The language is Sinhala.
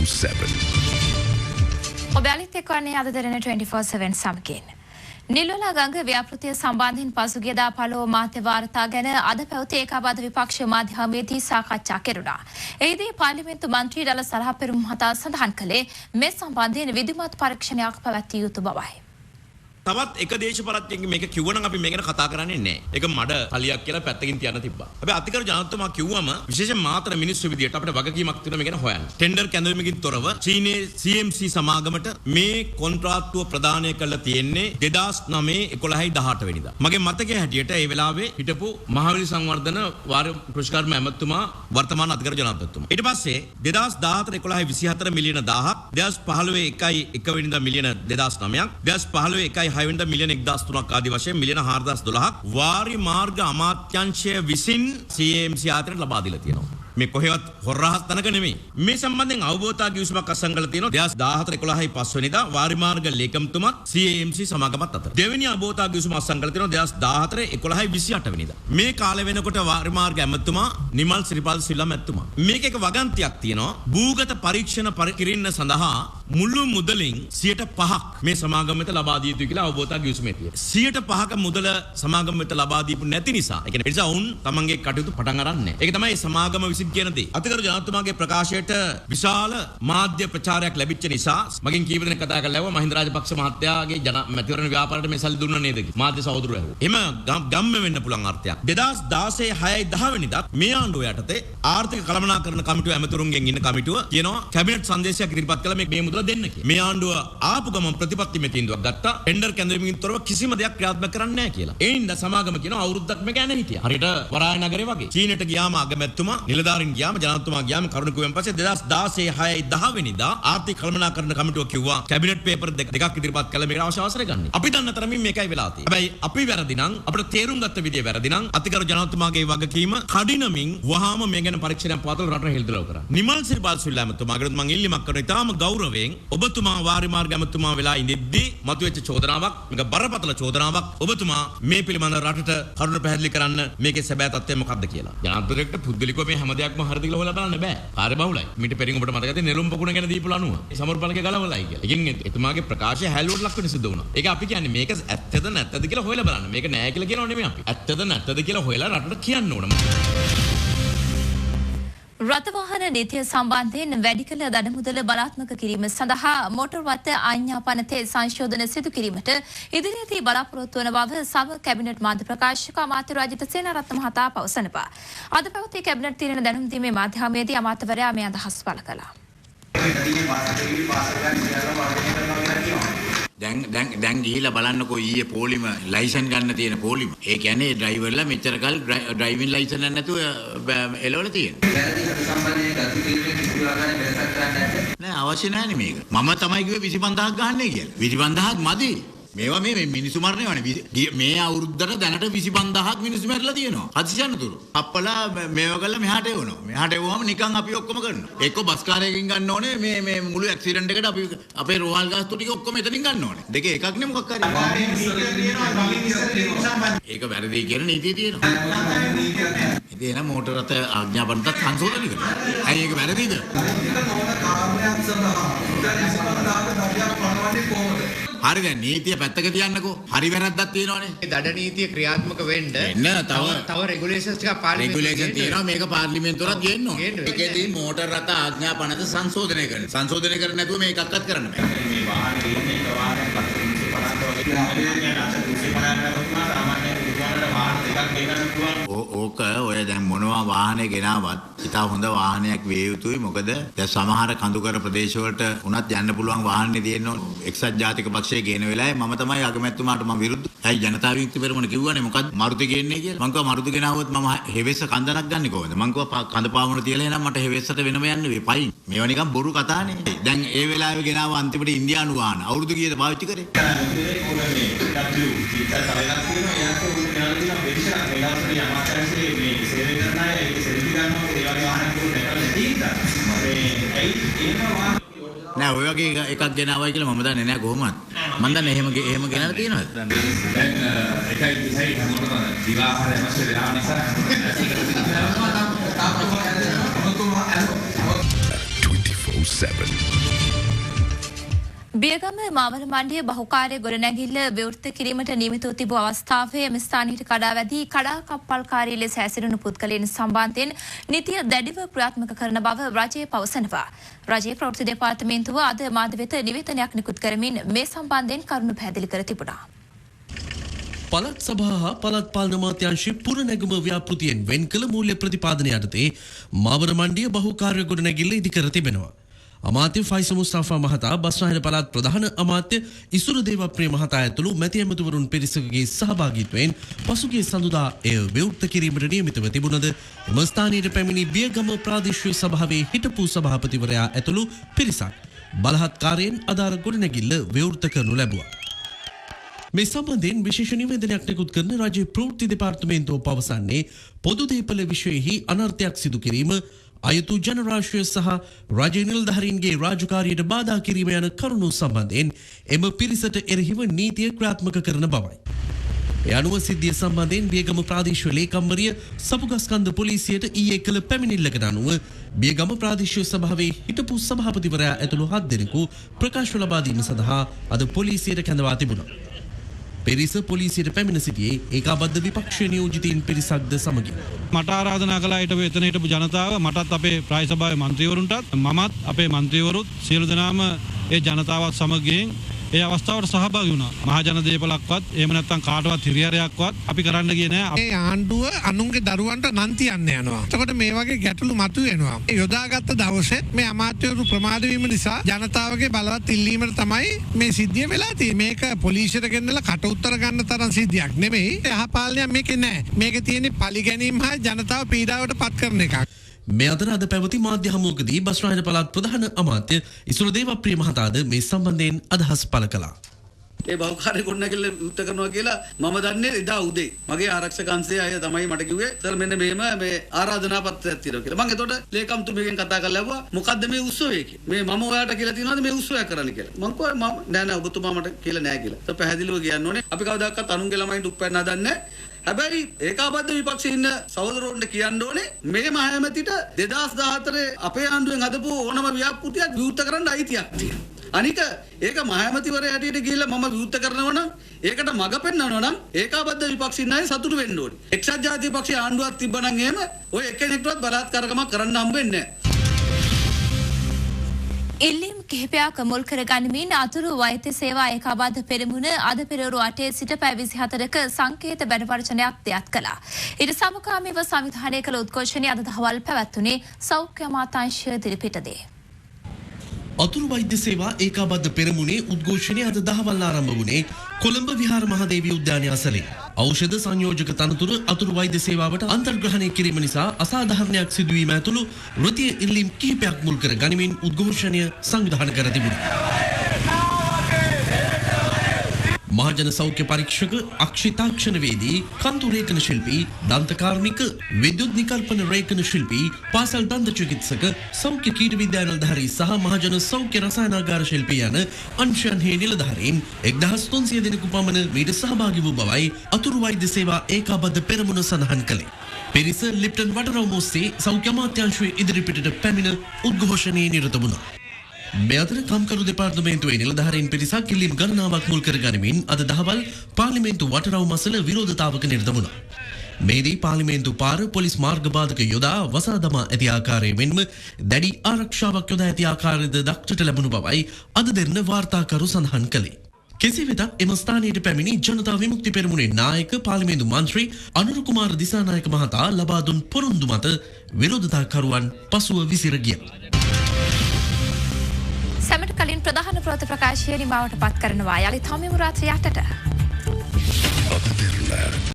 24/7. ඔබලිත් එක්වන්නේ අද දෙරෙන 24/7 සමගින්. නිල්වල ගංග ව්‍යාපෘතිය සම්බන්ධයෙන් පසුගියදා පළව මාධ්‍ය වාර්තා ගැන අද පැවති ඒකාබද්ධ විපක්ෂ මාධ්‍යමේදී සාකච්ඡා කෙරුණා. එහිදී පාර්ලිමේන්තු මන්ත්‍රී ඩල සලහපෙරුම් මහතා සඳහන් කළේ මේ සම්බන්ධයෙන් විධිමත් පරීක්ෂණයක් පැවැත්විය යුතු බවයි. තවත් එක දේශපරාධකයෙක් මේක කිව්වනම් අපි මේක ගැන කතා කරන්නේ නැහැ. ඒක මඩ කලියක් කියලා පැත්තකින් තියන්න තිබ්බා. හැබැයි අතිකරු ජනාධිපතිතුමා කිව්වම විශේෂයෙන් මාතර මිනිස්සු විදියට අපිට වගකීමක් තියෙනවා මේක ගැන හොයන්න. ටෙන්ඩර් කැඳවීමකින් තොරව චීනයේ CMC සමාගමට මේ කොන්ත්‍රාත්තුව ප්‍රදානය කරලා තියෙන්නේ 2009 11 වෙනිදා. මගේ මතකයේ හැටියට ඒ වෙලාවේ හිටපු මහාවිලි සංවර්ධන වාර්ය කෘෂිකර්ම ඇමතුමා වර්තමාන අතිකරු ජනාධිපතිතුමා. ඊට පස්සේ 2014 11 24 මිලියන 1000ක් 2015 1 වෙනිදා මිලියන 2009ක් 2015 1 6 වෙනිදා මිලියන 1003ක් ආදී වශයෙන් මිලියන 4012ක් වාරි මාර්ග අමාත්‍යාංශය විසින් CMC ආයතනයට ලබා දීලා තියෙනවා. මේ කොහෙවත් හොරහස් තනක නෙමෙයි. මේ සම්බන්ධයෙන් අවබෝධතා ගිවිසුමක් අත්සන් කරලා තියෙනවා 2014 11 5 වෙනිදා වාරි මාර්ග ලේකම්තුමත් CMC සමාගමත් අතර. දෙවෙනි අවබෝධතා ගිවිසුම අත්සන් කරලා තියෙනවා 2014 11 28 වෙනිදා. මේ කාලය වෙනකොට වාරි මාර්ග ඇමතුමා නිමල් සිරිපාල සිල්වා මැතිතුමා. මේක එක වගන්තියක් තියෙනවා. භූගත පරීක්ෂණ කිරින්න සඳහා මුළු මුදලින් 5% මේ සමාගම වෙත ලබා දිය යුතුයි කියලා අවබෝධතා ගිවිසුමේ තියෙනවා. 5%ක මුදල සමාගම වෙත ලබා දීපු නැති නිසා ඒ නිසා වුන් තමන්ගේ කටයුතු පටන් අරන් නැහැ. ඒක තමයි සමාගම විසින් කියන දේ. අතිකරු ජනාධිපතිතුමාගේ ප්‍රකාශයට විශාල මාධ්‍ය ප්‍රචාරයක් ලැබිච්ච නිසා මගෙන් කීප දෙනෙක් කතා කරලා ඇහුවා මහින්ද රාජපක්ෂ මහත්තයාගේ මැතිවරණ ව්‍යාපාරයට මේ සල්ලි දුන්නා නේද කියලා. මාධ්‍ය සහෝදරයෝ ඇහුවා. එහෙම ගම්ම වෙන්න පුළුවන් අර්ථයක්. 2016 6 10 වෙනිදා මේ ආණ්ඩුව යටතේ ආර්ථික කළමනාකරණ කමිටුව ඇමතුරුන්ගෙන් ඉන්න කමිටුව කියනවා කැබිනට් සංදේශයක් ඉදිරිපත් කළා මේ මුදල දෙන්න කියලා. මේ ආණ්ඩුව ආපු ගමන් ප්‍රතිපත්ති මේ තීන්දුවක් ගත්තා. ටෙන්ඩර් කැඳවීමකින් තොරව කිසිම දෙයක් ක්‍රියාත්මක කරන්නේ නැහැ කියලා. ඒ හින්දා සමාගම කියනවා අවුරුද්දක් මේක යන හිටියා. හරියට වරාය නගරේ වගේ. චීනට ගියාම අගමැතිතුමා නිලධාරීන් ගියාම ජනාධිපතිතුමා ගියාම කරුණ කිව්වන් පස්සේ 2016 6 10 වෙනිදා ආර්ථික කළමනාකරණ කමිටුව කිව්වා කැබිනට් පේපර් දෙකක් ඉදිරිපත් කළා මේකට අවශ්‍ය අවසරය ගන්න. අපි දන්න තරමින් මේකයි වෙලා තියෙන්නේ. හැබැයි අපි වැරදි නම් අපිට තේරුම් ගත්ත විදිය වැරදි නම් අතිකරු ජනාධිපතිතුමාගේ වගකීම කඩිනමින් වහාම මේ ගැන පරීක්ෂණයක් පවත්වලා රට හෙළිදරව් කරා. නිමල් සිරිපාල සිල්වා ඇමතුමාගෙන් මම ඉල්ලීමක් කරනවා. ඊටාම ගෞරවයෙන් ඔබතුමා වාරි මාර්ග ඇමතුමා වෙලා ඉඳිද්දී මතුවෙච්ච චෝදනාවක් මේක බරපතල චෝදනාවක් ඔබතුමා මේ පිළිබඳව රටට කරුණ පැහැදිලි කරන්න මේකේ සැබෑ තත්ත්වය මොකක්ද කියලා. ජනාධිපතිට පුද්ගලිකව මේ හැම දෙයක්ම හරිද කියලා හොයලා බලන්න බෑ. කාර්යබහුලයි. මීට පෙරින් ඔබට මතකද නෙළුම් පොකුණ ගැන දීපු ලනුව. ඒ සමරපලකේ ගලවලයි කියලා. ඒකෙන් එතුමාගේ ප්‍රකාශය හැලුවට ලක් වෙන්න සිද්ධ වුණා. ඒක අපි කියන්නේ මේක ඇත්තද නැත්තද කියලා හොයලා බලන්න. මේක නෑ කියලා කියනව නෙමෙයි අපි. ඇත්තද නැත්තද කියලා හොයලා රටට කියන්න ඕන. රථවාහන නීතිය සම්බන්ධයෙන් වැඩි කළ දඩමුදල බලාත්මක කිරීම සඳහා මෝටර් වත්ත ආඥා පනතේ සංශෝධන සිදු කිරීමට ඉදිරියේදී බලාපොරොත්තු වන බව සම කැබිනට් මාධ්‍ය ප්‍රකාශක අමාත්‍ය රාජිත සේනාරත්න මහතා පවසනවා. අද පැවති කැබිනට් තීරණ දැනුම් දීමේ මාධ්‍යමේදී අමාත්‍යවරයා මේ අදහස් පළ කළා. දැන් ගිහිලා බලන්නකෝ ඊයේ පොලිම ලයිසන් ගන්න තියෙන පොලිම. ඒ කියන්නේ ඩ්‍රයිවර්ලා මෙච්චර කල් ඩ්‍රයිවිං ලයිසන් නැතුව එලවල තියෙනවා. නෑ අවශ්‍ය නැහැ මේක. මම තමයි කිව්වේ 25000ක් ගන්නයි කියලා. 25000ක් මදි. මේවා මේ මිනිස්සු මරණේවනේ. මේ අවුරුද්දට දැනට 25000ක් මිනිස්සු මැරලා තියෙනවා. හදිසියන්නතුරු. අප්පලා මේවා කළා මෙහාට එවනවා. මෙහාට එවුවම නිකන් අපි ඔක්කොම කරනවා. එක්ක බස් කාර්යයකින් ගන්න ඕනේ මේ මුළු ඇක්සිඩන්ට් එකට අපි අපේ රෝහල් ගාස්තු ටික ඔක්කොම එතනින් ගන්න ඕනේ. දෙකේ එකක් නේ මොකක් හරි. ඒක වැරදි කියන නීතිය තියෙනවා. ඉතින් එන මෝටර රථ ආඥාපනත් සංශෝධනය කරනවා. ඇයි ඒක වැරදිද? හරි දැන් නීතිය පැත්තක තියන්නකෝ. හරි වැරද්දක් තියෙනවනේ. මේ දඩ නීතිය ක්‍රියාත්මක වෙන්න තව රෙගුලේෂන්ස් ටිකක් රෙගුලේෂන් තියෙනවා. මේක පාර්ලිමේන්තුවටත් ගේන්න ඕනේ. ඒකෙදී මෝටර රථ ආඥා පනත සංශෝධනය කරනවා. සංශෝධනය කරන්නේ නැතුව මේක එකක්වත් කරන්න බෑ. මේ වාහනේ මේක වාහනයක් ඕක ඔය දැන් මොනවා වාහනේ ගෙනාවත් ඉතා හොඳ වාහනයක් විය යුතුයි. මොකද දැන් සමහර කඳුකර ප්‍රදේශවලට උනත් යන්න පුළුවන් වාහනේ තියෙනවා. එක්සත් ජාතික පක්ෂයේ ගේන වෙලාවේ මම තමයි අගමැතිතුමාට මම විරුද්ධ. ඇයි ජනතා විමුක්ති පෙරමුණ කිව්වනේ මොකද්ද මරුති ගේන්නේ කියලා. මං කිව්වා මරුති ගෙනාවොත් මම හෙවෙස්ස කන්දනක් ගන්නේ කොහොමද? මං කිව්වා කඳ පාමුණ තියලා එනම් මට හෙවෙස්සට වෙනම යන්න වෙයි. පයින්. මේවා නිකන් බොරු කතානේ. දැන් ඒ වෙලාවේ ගෙනාව අන්තිමට ඉන්දියානු වාහන. අවුරුදු කීයද පාවිච්චි කරේ? නෑ ඔය වගේ එකක් ගෙනාවයි කියලා මම දන්නේ නෑ කොහොමද මම දන්නේ එහෙම ගෙනලා තියෙනවද දැන් එකයි දිසයි මොකටද දිවාහාරය අවශ්‍ය වෙලා නිසා 24/7 24/7. බියගම මාවල මණ්ඩිය බහුකාර්ය ගොඩනැගිල්ල විවෘත කිරීමට නියමිතව තිබූ අවස්ථාවේ එම ස්ථානයට කඩා වැදී කඩා කප්පල්කාරී ලෙස හැසිරුණු පුද්ගලයන් සම්බන්ධයෙන් නීතිය දැඩිව ක්‍රියාත්මක කරන බව රජය පවසනවා. රජයේ ප්‍රවෘත්ති දෙපාර්තමේන්තුව අද මාධ්‍ය වෙත නිවේදනයක් නිකුත් කරමින් මේ සම්බන්ධයෙන් කරුණු පැහැදිලි කර තිබුණා. පළාත් සභා හා පළාත් පාලන අමාත්‍යාංශයේ පුරනැගුම ව්‍යාපෘතියෙන් වෙන් කළ මූල්‍ය ප්‍රතිපාදනය යටතේ මාවර මණ්ඩිය බහුකාර්ය ගොඩනැගිල්ල ඉදිකර තිබෙනවා. අමාත්‍ය ෆයිස මුස්තාෆා මහතා බස්නාහිර පළාත් ප්‍රධාන අමාත්‍ය ඉසුරු දේවප්‍රිය මහතා ඇතුළු මැති ඇමතිවරුන් පිරිසකගේ සහභාගීත්වයෙන් පසුගිය සඳුදා එය විවෘත කිරීමට නියමිතව තිබුණද එම ස්ථානයට පැමිණි බියගම ප්‍රාදේශීය සභාවේ හිටපු සභාපතිවරයා ඇතුළු පිරිසක් බලහත්කාරයෙන් අදාළ ගොඩනැගිල්ල විවෘත කරනු ලැබුවා. මේ සම්බන්ධයෙන් විශේෂ නිවේදනයක් නිකුත් කරන රජයේ ප්‍රවෘත්ති දෙපාර්තමේන්තුව පවසන්නේ පොදු දේපළ විෂයෙහි අනර්ථයක් සිදු කිරීම අයුතු ජනරාශිය සහ රජ නිලධාරීන්ගේ රාජකාරියට බාධා කිරීම යන කරුණු සම්බන්ධයෙන් එම පිරිසට එරෙහිව නීතිය ක්‍රියාත්මක කරන බවයි. ඒ අනුව සිද්ධිය සම්බන්ධයෙන් බියගම ප්‍රාදේශීය ලේකම්වරිය සපුගස්කන්ධ පොලිසියට ඊයේ කළ පැමිණිල්ලකට අනුව බියගම ප්‍රාදේශීය සභාවේ හිටපු සභාපතිවරයා ඇතුළු 7 දෙනෙකු ප්‍රකාශ ලබා දීම සඳහා අද පොලිසියට කැඳවා තිබුණා. පෙරිස පොලිසියට පැමිණ සිටියේ ඒකාබද්ධ විපක්ෂ නියෝජිතයින් පිරිසක්ද සමගින්. මට ආරාධනා කළා හිටපු එතන හිටපු ජනතාව මටත් අපේ ප්‍රාය සභාවේ මන්ත්‍රීවරුන්ටත් මමත් අපේ මන්ත්‍රීවරුත් සියලු දෙනාම ඒ ජනතාවත් සමගින් ඒ අවස්ථාවට සහභාගී වුණා. මහජන දේපලක්වත් එහෙම නැත්නම් කාටවත් හිරිහැරයක්වත් අපි කරන්න ගියේ නෑ. මේ ආණ්ඩුව අනුන්ගේ දරුවන්ට නම් තියන්න යනවා. එතකොට මේ වගේ ගැටලු මතුවෙනවා. ඒ යොදාගත්ත දවසේ මේ අමාත්‍යවරු ප්‍රමාද වීම නිසා ජනතාවගේ බලවත් ඉල්ලීමට තමයි මේ සිද්ධිය වෙලා තියෙන්නේ. මේක පොලිසියට ගෙන්නලා කට උත්තර ගන්න තරම් සිද්ධියක් නෙමෙයි. යහපාලනයක් මේකේ නෑ. මේකේ තියෙන්නේ පලි ගැනීම හා ජනතාව පීඩාවට පත් කරන එකක්. මේ අතර අද පැවති මාධ්‍ය හමුවකදී බස්නාහිර පළාත් ප්‍රධාන අමාත්‍ය ඉසුරු දේවප්‍රිය මහතාද මේ සම්බන්ධයෙන් අදහස් පළ කළා. ඒ බහුකාර්ය ගොඩනැගිල්ල විවෘත කරනවා කියලා මම දන්නේ එදා උදේ. මගේ ආරක්ෂක අංශයේ අය තමයි මට කිව්වේ සර් මෙන්න මෙහෙම මේ ආරාධනා පත්‍රයක් තියෙනවා කියලා. මම එතකොට ලේකම්තුමියගෙන් කතා කරලා ඇහුවා මොකද්ද මේ උත්සවය කියලා. මේ මම ඔයාලට කියලා තියෙනවද මේ උත්සවයක් කරන්න කියලා. මම කිව්වා නෑ ඔබතුමා මට කියලා නෑ කියලා. ඒක පැහැදිලිව කියන්න ඕනේ. අපි කවදාකවත් අනුන්ගේ ළමයින්ට උප්පැන්න හදන්නේ නෑ. හැබැයි ඒකාබද්ධ විපක්ෂයේ ඉන්න සහෝදරවරුන්ට කියන්න ඕනේ මේ මහමැතිට 2014 අපේ ආණ්ඩුවෙන් හදපු ඕනම ව්‍යාපෘතියක් විවෘත කරන්න අයිතියක් තියෙනවා. අනික ඒක මහමැතිවරයා හැටියට ගිහිල්ලා මම විවෘත කරනවා නම් ඒකට මඟ පෙන්වනවා නම් ඒකාබද්ධ විපක්ෂයේ ඉන්න අය සතුටු වෙන්න ඕනේ. එක්සත් ජාතික පක්ෂයේ ආණ්ඩුවක් තිබ්බනම් එහෙම ඔය එක්කෙනෙක්ටවත් බලාත්කාරකමක් කරන්න හම්බ වෙන්නේ නැහැ. ඉල්ලීම් කිහිපයක් මුල් කර ගනිමින් අතුරු වෛද්‍ය සේවා ඒකාබද්ධ පෙරමුණ අද පෙරවරු 8 සිට පැය 24ක සංකේත බැටවර්ජනයක් දෙයක් කළා. ඊට සමගාමීව සංවිධානය කළ උද්ඝෝෂණය අද දහවල් පැවැත්වුණේ සෞඛ්‍ය අමාත්‍යාංශය දිරිපිටදී. අතුරු වෛද්‍ය සේවා ඒකාබද්ධ පෙරමුණේ උද්ඝෝෂණය අද දහවල් ආරම්භ වුණේ කොළඹ විහාර මහදේවී උද්‍යානය අසලේ. ඖෂධ සංයෝජක තනතුර අතුරු වෛද්‍ය සේවාවට අන්තර්ග්‍රහණය කිරීම නිසා අසාධාරණයක් සිදුවීම ඇතුළු වෘත්තීය ඉල්ලීම් කිහිපයක් මුල් කර ගනිමින් උද්ඝෝෂණය සංවිධානය කර තිබුණා. මහජන සෞඛ්‍ය පරීක්ෂක අක්ෂිතාක්ෂණවේදී කන්තු රේඛන ශිල්පී දන්තකාර්මික විද්‍යුත් නිකල්පන රේඛන ශිල්පී පාසල් දන්ත චිකිත්සක සෞඛ්‍ය කීට විද්‍යා නිලධාරී සහ මහජන සෞඛ්‍ය රසායනාගාර ශිල්පී යන අංශයන්හි නිලධාරීන් 1300 දෙනෙකු පමණ මීට සහභාගී වූ බවයි අතුරු වෛද්‍ය සේවා ඒකාබද්ධ පෙරමුණ සඳහන් කළේ. පිරිස ලිප්ටන් වටරවුම ඔස්සේ සෞඛ්‍ය අමාත්‍යාංශයේ ඉදිරිපිටට පැමිණ උද්ඝෝෂණයේ නිරත වුණා. මේ අතර කම්කරු දෙපාර්තමේන්තුවේ නිලධාරීන් පිරිසක් ඉල්ලීම් ගණනාවක් මුල් කර ගනිමින් අද දහවල් පාර්ලිමේන්තු වටරවුම අසල විරෝධතාවක නිරත වුණා. මේදී පාර්ලිමේන්තු පාර පොලිස් මාර්ග බාධක යොදා වසා දමා ඇති ආකාරයෙන් මෙන්ම දැඩි ආරක්ෂාවක් යොදා ඇති ආකාරයද දක්නට ලැබුණු බවයි අද දෙරණ වාර්තාකරු සඳහන් කළේ. කෙසේ වෙතත් එම ස්ථානයට පැමිණි ජනතා විමුක්ති පෙරමුණේ නායක පාර්ලිමේන්තු මන්ත්‍රී අනුර කුමාර දිසානායක මහතා ලබා දුන් පොරොන්දු මත විරෝධතාකරුවන් පසුව විසිර ගියා. සැමට කලින් ප්‍රධාන ප්‍රවෘත්ති ප්‍රකාශය නිමාවට පත් කරනවා. යලිත් හමුවෙමු රාත්‍රී 8ට.